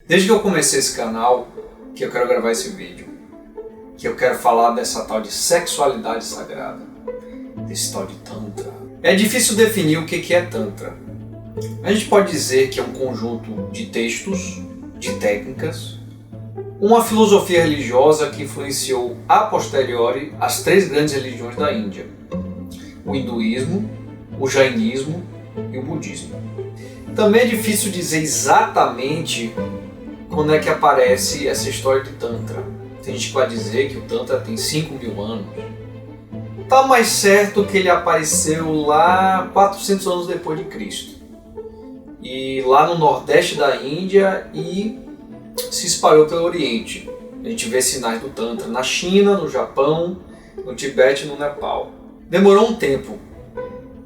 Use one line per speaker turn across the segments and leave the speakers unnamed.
Desde que eu comecei esse canal, que eu quero gravar esse vídeo, que eu quero falar dessa tal de sexualidade sagrada, desse tal de Tantra. É difícil definir o que é Tantra. A gente pode dizer que é um conjunto de textos, de técnicas, uma filosofia religiosa que influenciou a posteriori as três grandes religiões da Índia: o hinduísmo, o jainismo e o budismo. Também é difícil dizer exatamente quando é que aparece essa história de Tantra. Tem gente que vai dizer que o Tantra tem 5.000 anos. Tá mais certo que ele apareceu lá 400 anos depois de Cristo. E lá no nordeste da Índia e se espalhou pelo Oriente. A gente vê sinais do Tantra na China, no Japão, no Tibete e no Nepal. Demorou um tempo,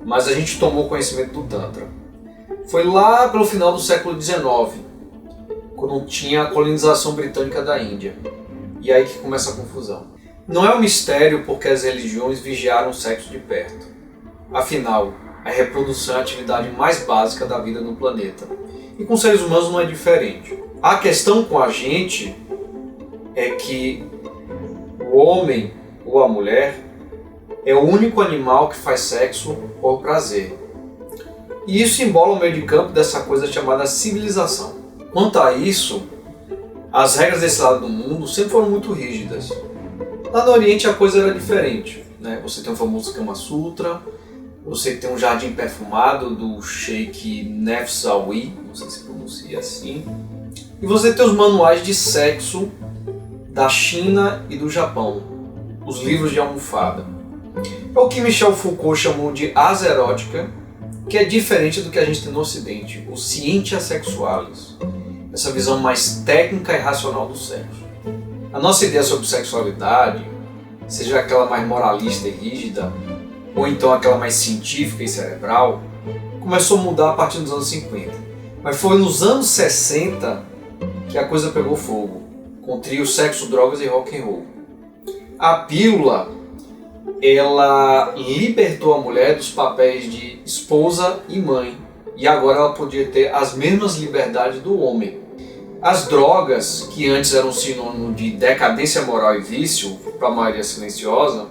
mas a gente tomou conhecimento do Tantra. Foi lá pelo final do século XIX, quando tinha a colonização britânica da Índia. E aí que começa a confusão. Não é um mistério porque as religiões vigiaram o sexo de perto. Afinal, a reprodução é a atividade mais básica da vida no planeta. E com seres humanos não é diferente. A questão com a gente é que o homem ou a mulher é o único animal que faz sexo por prazer. E isso embola o meio de campo dessa coisa chamada civilização. Quanto a isso, as regras desse lado do mundo sempre foram muito rígidas. Lá no Oriente a coisa era diferente, né? Você tem o famoso Kama Sutra, você tem um jardim perfumado do Sheikh Nefsawi, não sei se pronuncia assim, e você tem os manuais de sexo da China e do Japão, os livros de almofada. É o que Michel Foucault chamou de asa erótica, que é diferente do que a gente tem no Ocidente, o scientia sexualis, essa visão mais técnica e racional do sexo. A nossa ideia sobre sexualidade, seja aquela mais moralista e rígida, ou então aquela mais científica e cerebral, começou a mudar a partir dos anos 50. Mas foi nos anos 60 que a coisa pegou fogo, com o trio Sexo, Drogas e Rock and Roll. A pílula, ela libertou a mulher dos papéis de esposa e mãe, e agora ela podia ter as mesmas liberdades do homem. As drogas, que antes eram sinônimo de decadência moral e vício para a maioria silenciosa,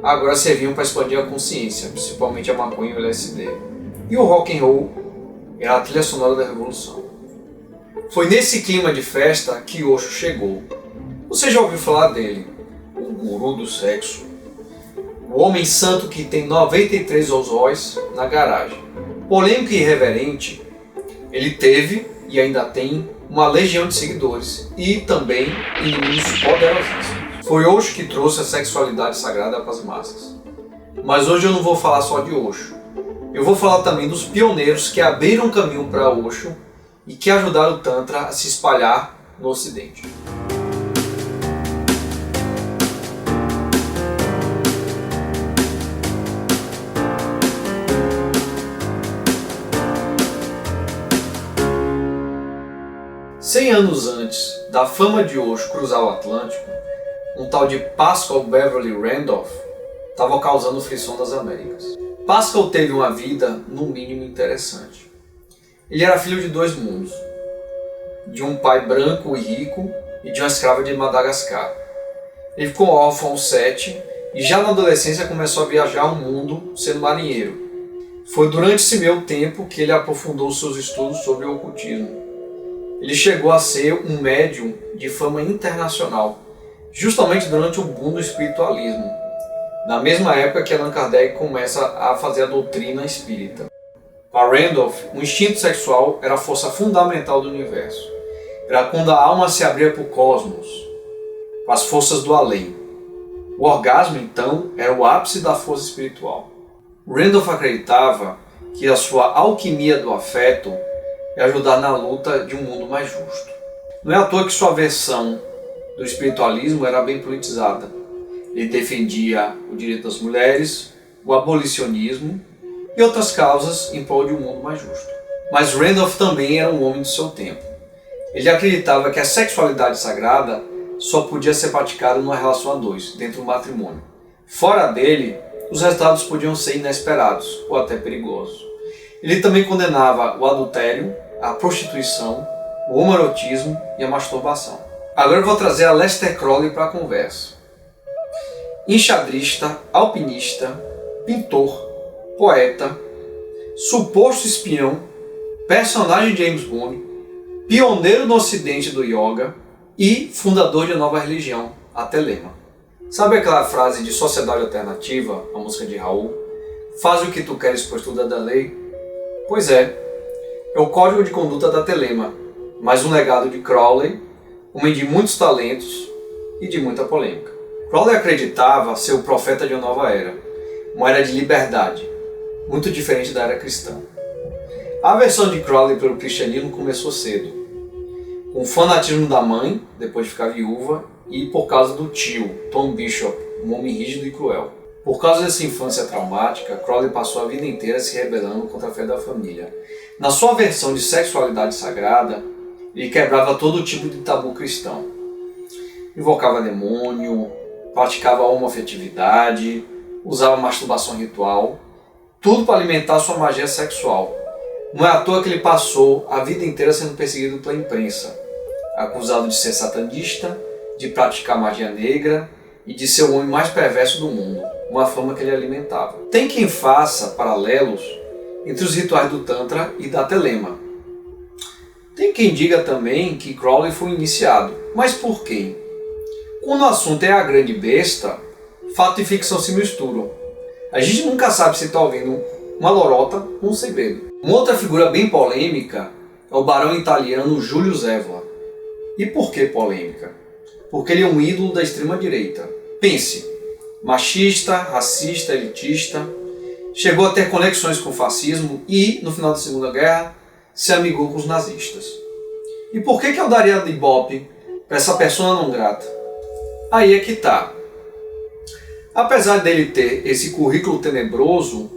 agora serviam para expandir a consciência, principalmente a maconha e o LSD. E o rock and roll era a trilha sonora da revolução. Foi nesse clima de festa que Osho chegou. Você já ouviu falar dele? O guru do sexo. O homem santo que tem 93 Rolls Royce na garagem. Polêmico e irreverente, ele teve e ainda tem uma legião de seguidores e também inimigos poderosíssimos. Foi Osho que trouxe a sexualidade sagrada para as massas. Mas hoje eu não vou falar só de Osho. Eu vou falar também dos pioneiros que abriram caminho para Osho e que ajudaram o Tantra a se espalhar no Ocidente. Cem anos antes da fama de Osho cruzar o Atlântico, um tal de Paschal Beverly Randolph estava causando frição nas Américas. Paschal teve uma vida, no mínimo, interessante. Ele era filho de dois mundos, de um pai branco e rico e de uma escrava de Madagascar. Ele ficou órfão aos 7 e já na adolescência começou a viajar o mundo sendo marinheiro. Foi durante esse meio tempo que ele aprofundou seus estudos sobre o ocultismo. Ele chegou a ser um médium de fama internacional, justamente durante o boom do espiritualismo, na mesma época que Allan Kardec começa a fazer a doutrina espírita. Para Randolph, o instinto sexual era a força fundamental do universo. Era quando a alma se abria para o cosmos, para as forças do além. O orgasmo, então, era o ápice da força espiritual. Randolph acreditava que a sua alquimia do afeto é ajudar na luta de um mundo mais justo. Não é à toa que sua versão do espiritualismo era bem politizada. Ele defendia o direito das mulheres, o abolicionismo e outras causas em prol de um mundo mais justo. Mas Randolph também era um homem do seu tempo. Ele acreditava que a sexualidade sagrada só podia ser praticada numa relação a dois, dentro do matrimônio. Fora dele, os resultados podiam ser inesperados ou até perigosos. Ele também condenava o adultério, a prostituição o homoerotismo e a masturbação. Agora eu vou trazer a Aleister Crowley para a conversa. Enxadrista, alpinista, pintor, poeta, suposto espião, personagem de James Bond, pioneiro no ocidente do yoga e fundador de nova religião, a Telema. Sabe aquela frase de Sociedade Alternativa, a música de Raul? Faz o que tu queres, pois tudo é da lei? Pois é o código de conduta da Telema, mais um legado de Crowley, homem de muitos talentos e de muita polêmica. Crowley acreditava ser o profeta de uma nova era, uma era de liberdade, muito diferente da era cristã. A aversão de Crowley pelo cristianismo começou cedo, com o fanatismo da mãe, depois de ficar viúva, e por causa do tio, Tom Bishop, um homem rígido e cruel. Por causa dessa infância traumática, Crowley passou a vida inteira se rebelando contra a fé da família. Na sua versão de sexualidade sagrada, ele quebrava todo tipo de tabu cristão. Invocava demônio, praticava homoafetividade, usava masturbação ritual, tudo para alimentar sua magia sexual. Não é à toa que ele passou a vida inteira sendo perseguido pela imprensa, acusado de ser satanista, de praticar magia negra e de ser o homem mais perverso do mundo, uma fama que ele alimentava. Tem quem faça paralelos entre os rituais do Tantra e da Telema. Tem quem diga também que Crowley foi iniciado, mas por quem? Quando o assunto é a grande besta, fato e ficção se misturam. A gente nunca sabe se está ouvindo uma lorota ou um segredo. Uma outra figura bem polêmica é o barão italiano Júlio Zévola. E por que polêmica? Porque ele é um ídolo da extrema-direita. Pense, machista, racista, elitista, chegou a ter conexões com o fascismo e, no final da Segunda Guerra, se amigou com os nazistas. E por que eu daria de ibope para essa pessoa não grata? Aí é que tá. Apesar dele ter esse currículo tenebroso,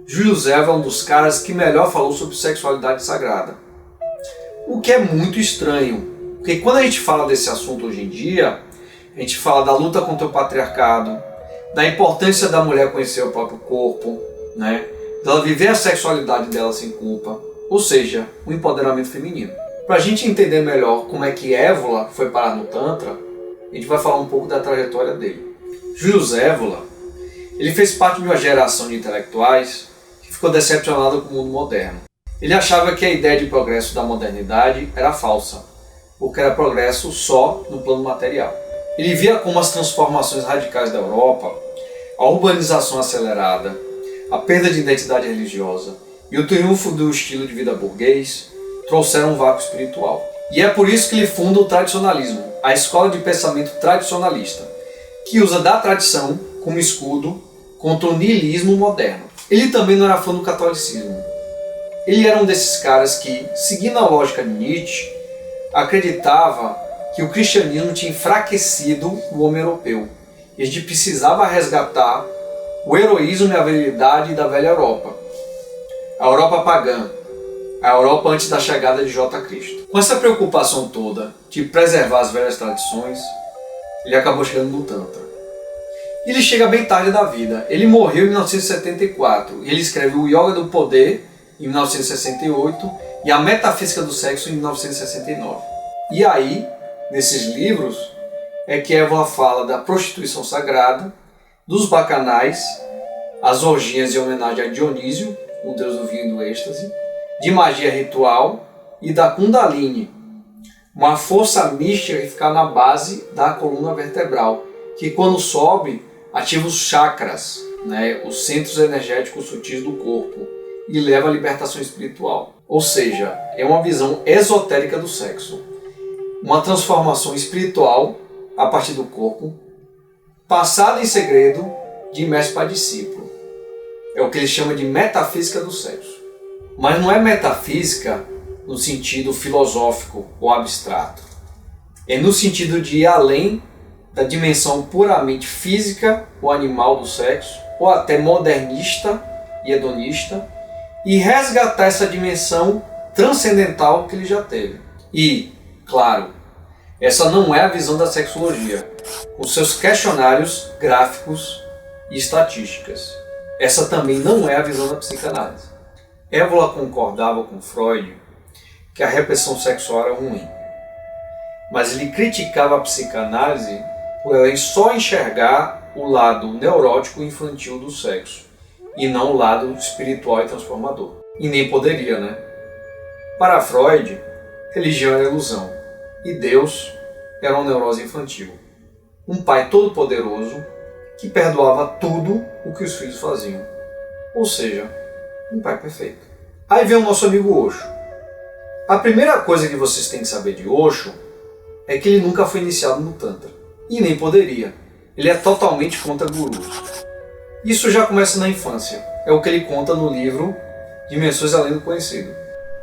Júlio Zévola é um dos caras que melhor falou sobre sexualidade sagrada. O que é muito estranho, porque quando a gente fala desse assunto hoje em dia, a gente fala da luta contra o patriarcado, da importância da mulher conhecer o próprio corpo, né? Dela viver a sexualidade dela sem culpa, ou seja, o empoderamento feminino. Para a gente entender melhor como é que Évola foi parar no Tantra, a gente vai falar um pouco da trajetória dele. Júlio Zévola, ele fez parte de uma geração de intelectuais que ficou decepcionada com o mundo moderno. Ele achava que a ideia de progresso da modernidade era falsa, porque era progresso só no plano material. Ele via como as transformações radicais da Europa, a urbanização acelerada, a perda de identidade religiosa e o triunfo do estilo de vida burguês trouxeram um vácuo espiritual. E é por isso que ele funda o tradicionalismo, a escola de pensamento tradicionalista, que usa da tradição como escudo contra o niilismo moderno. Ele também não era fã do catolicismo. Ele era um desses caras que, seguindo a lógica de Nietzsche, acreditava que o cristianismo tinha enfraquecido o homem europeu e a gente precisava resgatar o heroísmo e a virilidade da velha Europa. A Europa pagã, a Europa antes da chegada de J. Cristo. Com essa preocupação toda de preservar as velhas tradições, ele acabou chegando no Tantra. Ele chega bem tarde da vida. Ele morreu em 1974 e ele escreve o Yoga do Poder em 1968 e a Metafísica do Sexo em 1969. E aí, nesses livros, é que Évola fala da prostituição sagrada, dos bacanais, as orgias em homenagem a Dionísio, o deus do vinho e do êxtase, de magia ritual e da Kundalini, uma força mística que fica na base da coluna vertebral, que quando sobe ativa os chakras, né, os centros energéticos sutis do corpo, e leva à libertação espiritual. Ou seja, é uma visão esotérica do sexo, uma transformação espiritual a partir do corpo, passada em segredo de mestre para discípulo. É o que ele chama de metafísica do sexo. Mas não é metafísica no sentido filosófico ou abstrato. É no sentido de ir além da dimensão puramente física ou animal do sexo, ou até modernista e hedonista, e resgatar essa dimensão transcendental que ele já teve. E, claro, essa não é a visão da sexologia, com seus questionários gráficos e estatísticas. Essa também não é a visão da psicanálise. Évola concordava com Freud que a repressão sexual era ruim. Mas ele criticava a psicanálise por ela só enxergar o lado neurótico e infantil do sexo, e não o lado espiritual e transformador. E nem poderia, né? Para Freud, religião era ilusão, e Deus era uma neurose infantil. Um pai todo-poderoso que perdoava tudo o que os filhos faziam. Ou seja, um pai perfeito. Aí vem o nosso amigo Osho. A primeira coisa que vocês têm que saber de Osho é que ele nunca foi iniciado no Tantra. E nem poderia. Ele é totalmente contra gurus. Isso já começa na infância. É o que ele conta no livro Dimensões Além do Conhecido.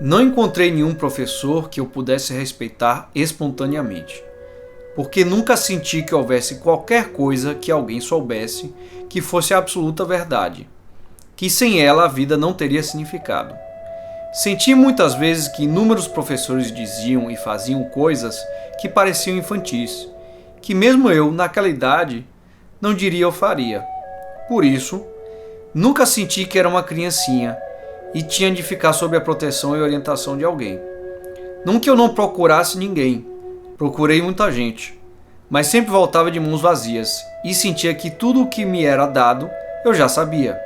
Não encontrei nenhum professor que eu pudesse respeitar espontaneamente, porque nunca senti que houvesse qualquer coisa que alguém soubesse que fosse a absoluta verdade, que sem ela a vida não teria significado. Senti muitas vezes que inúmeros professores diziam e faziam coisas que pareciam infantis, que mesmo eu, naquela idade, não diria ou faria. Por isso, nunca senti que era uma criancinha e tinha de ficar sob a proteção e orientação de alguém. Não que eu não procurasse ninguém, procurei muita gente, mas sempre voltava de mãos vazias e sentia que tudo o que me era dado eu já sabia.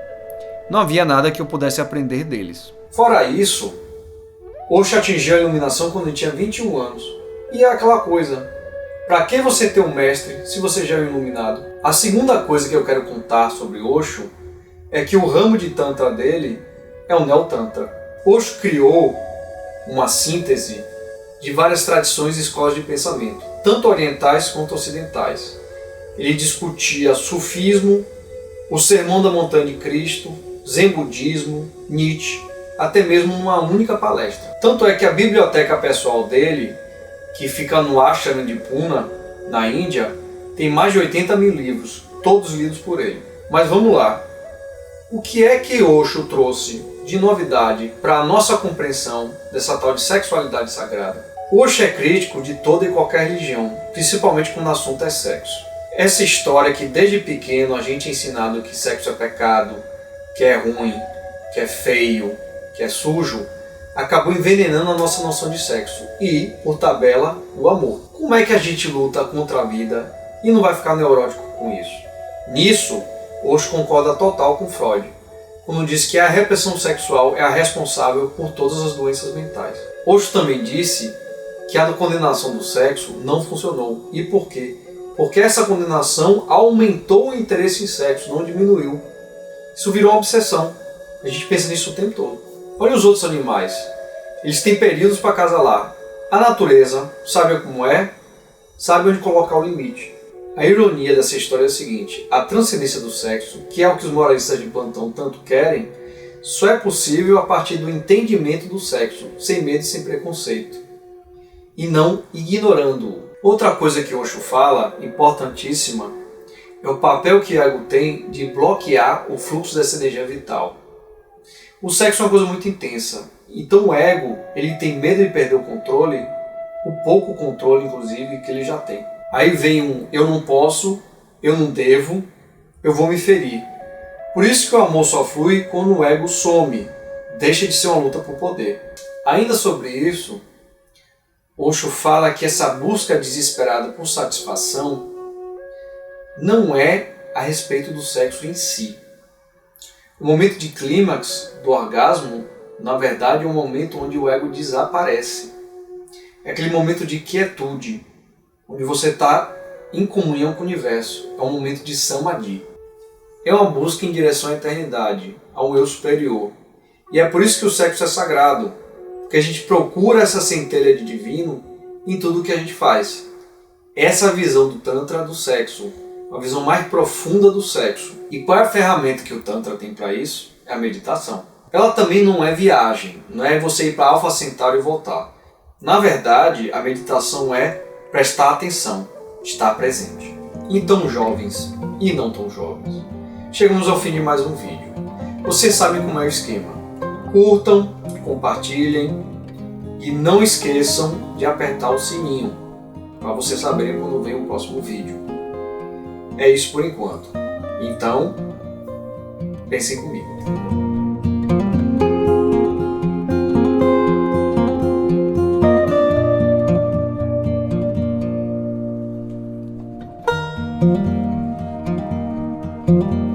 Não havia nada que eu pudesse aprender deles. Fora isso, Osho atingiu a iluminação quando ele tinha 21 anos. E é aquela coisa, para que você ter um mestre se você já é um iluminado? A segunda coisa que eu quero contar sobre Osho é que o ramo de Tantra dele é o Neo-Tantra. Osho criou uma síntese de várias tradições e escolas de pensamento, tanto orientais quanto ocidentais. Ele discutia sufismo, o Sermão da Montanha de Cristo, Zen Budismo, Nietzsche, até mesmo numa única palestra. Tanto é que a biblioteca pessoal dele, que fica no Ashram de Pune, na Índia, tem mais de 80 mil livros, todos lidos por ele. Mas vamos lá. O que é que Osho trouxe de novidade para a nossa compreensão dessa tal de sexualidade sagrada? Osho é crítico de toda e qualquer religião, principalmente quando o assunto é sexo. Essa história que desde pequeno a gente é ensinado que sexo é pecado, que é ruim, que é feio, que é sujo, acabou envenenando a nossa noção de sexo e, por tabela, o amor. Como é que a gente luta contra a vida e não vai ficar neurótico com isso? Nisso, Osho concorda total com Freud, quando diz que a repressão sexual é a responsável por todas as doenças mentais. Osho também disse que a condenação do sexo não funcionou. E por quê? Porque essa condenação aumentou o interesse em sexo, não diminuiu. Isso virou uma obsessão. A gente pensa nisso o tempo todo. Olha os outros animais. Eles têm períodos para acasalar. A natureza sabe como é, sabe onde colocar o limite. A ironia dessa história é a seguinte: a transcendência do sexo, que é o que os moralistas de plantão tanto querem, só é possível a partir do entendimento do sexo, sem medo e sem preconceito, e não ignorando-o. Outra coisa que Osho fala, importantíssima, é o papel que o ego tem de bloquear o fluxo dessa energia vital. O sexo é uma coisa muito intensa, então o ego ele tem medo de perder o controle, o pouco controle, inclusive, que ele já tem. Aí vem um eu não posso, eu não devo, eu vou me ferir. Por isso que o amor só flui quando o ego some, deixa de ser uma luta por poder. Ainda sobre isso, Osho fala que essa busca desesperada por satisfação não é a respeito do sexo em si. O momento de clímax do orgasmo, na verdade, é um momento onde o ego desaparece. É aquele momento de quietude, onde você está em comunhão com o universo. É um momento de samadhi. É uma busca em direção à eternidade, a um eu superior. E é por isso que o sexo é sagrado, porque a gente procura essa centelha de divino em tudo que a gente faz. Essa é a visão do Tantra do sexo, a visão mais profunda do sexo. E qual é a ferramenta que o Tantra tem para isso? É a meditação. Ela também não é viagem, não é você ir para Alpha Centauri e voltar. Na verdade, a meditação é prestar atenção, estar presente. Então, jovens e não tão jovens, chegamos ao fim de mais um vídeo. Vocês sabem como é o esquema. Curtam, compartilhem e não esqueçam de apertar o sininho para vocês saberem quando vem o próximo vídeo. É isso por enquanto. Então, pensem comigo.
Thank